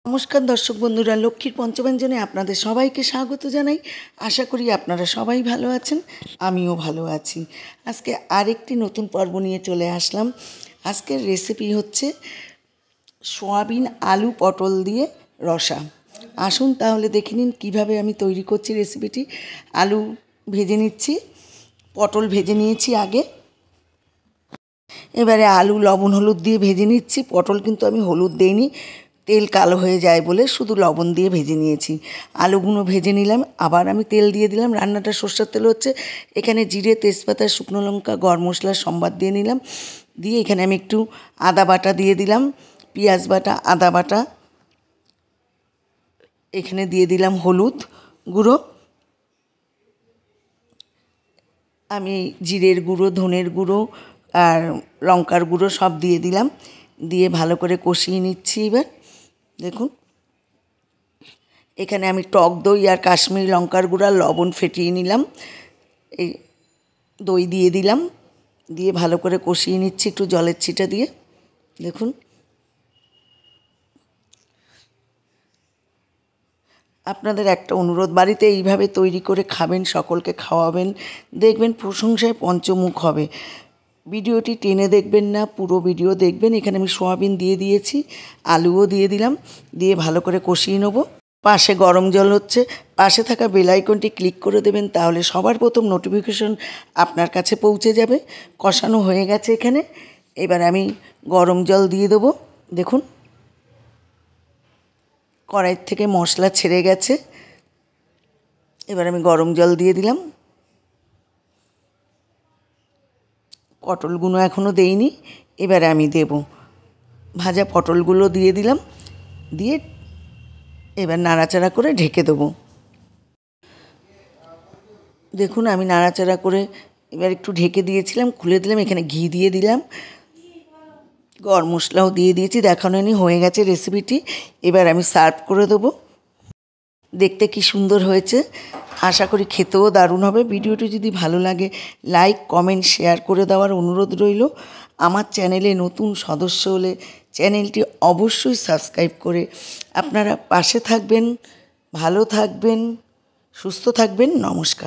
নমস্কার দর্শক বন্ধুরা, লক্ষ্মীর পঞ্চব্যঞ্জনে আপনাদের সবাইকে স্বাগত জানাই। আশা করি আপনারা সবাই ভালো আছেন, আমিও ভালো আছি। আজকে আরেকটি নতুন পর্ব নিয়ে চলে আসলাম। আজকের রেসিপি হচ্ছে সয়াবিন আলু পটল দিয়ে রসা। আসুন তাহলে দেখে নিন কীভাবে আমি তৈরি করছি রেসিপিটি। আলু ভেজে নিচ্ছি, পটল ভেজে নিয়েছি আগে। এবারে আলু লবণ হলুদ দিয়ে ভেজে নিচ্ছি। পটল কিন্তু আমি হলুদ দেইনি, তেল কালো হয়ে যায় বলে শুধু লবণ দিয়ে ভেজে নিয়েছি। আলুগুলো ভেজে নিলাম, আবার আমি তেল দিয়ে দিলাম। রান্নাটা সর্ষের তেল হচ্ছে। এখানে জিরে, তেজপাতা, শুকনো লঙ্কা, গরম মশলা সম্বাদ দিয়ে নিলাম। দিয়ে এখানে আমি একটু আদা বাটা দিয়ে দিলাম, পেঁয়াজ বাটা, আদা বাটা। এখানে দিয়ে দিলাম হলুদ গুঁড়ো। আমি জিরের গুঁড়ো, ধনের গুঁড়ো আর লঙ্কার গুঁড়ো সব দিয়ে দিলাম। দিয়ে ভালো করে কষিয়ে নিচ্ছি। এবার দেখুন, এখানে আমি টক দই আর কাশ্মীরি লঙ্কার গুঁড়া লবণ ফেটিয়ে নিলাম। এই দই দিয়ে দিলাম, দিয়ে ভালো করে কষিয়ে নিচ্ছি একটু জলের ছিটা দিয়ে। দেখুন, আপনাদের একটা অনুরোধ, বাড়িতে এইভাবে তৈরি করে খাবেন, সকলকে খাওয়াবেন, দেখবেন প্রশংসায় পঞ্চমুখ হবে। ভিডিওটি টেনে দেখবেন না, পুরো ভিডিও দেখবেন। এখানে আমি সয়াবিন দিয়ে দিয়েছি, আলুও দিয়ে দিলাম, দিয়ে ভালো করে কষিয়ে নেব। পাশে গরম জল হচ্ছে, পাশে থাকা বেল আইকনটি ক্লিক করে দেবেন, তাহলে সবার প্রথম নোটিফিকেশন আপনার কাছে পৌঁছে যাবে। কষানো হয়ে গেছে এখানে। এবার আমি গরম জল দিয়ে দেবো। দেখুন, কড়াই থেকে মশলা ছেড়ে গেছে। এবার আমি গরম জল দিয়ে দিলাম। পটলগুলো এখনও দেইনি, এবারে আমি দেব। ভাজা পটলগুলো দিয়ে দিলাম, দিয়ে এবার নাড়াচাড়া করে ঢেকে দেবো। দেখুন, আমি নাড়াচাড়া করে এবার একটু ঢেকে দিয়েছিলাম, খুলে দিলাম। এখানে ঘি দিয়ে দিলাম, গরম মশলাও দিয়ে দিয়েছি। দেখানো হয়ে গেছে রেসিপিটি। এবার আমি সার্ভ করে দেবো। দেখতে কি সুন্দর হয়েছে, আশা করি খেতেও দারুণ হবে। ভিডিওটি যদি ভালো লাগে লাইক, কমেন্ট, শেয়ার করে দেওয়ার অনুরোধ রইল। আমার চ্যানেলে নতুন সদস্য হলে চ্যানেলটি অবশ্যই সাবস্ক্রাইব করে আপনারা পাশে থাকবেন। ভালো থাকবেন, সুস্থ থাকবেন। নমস্কার।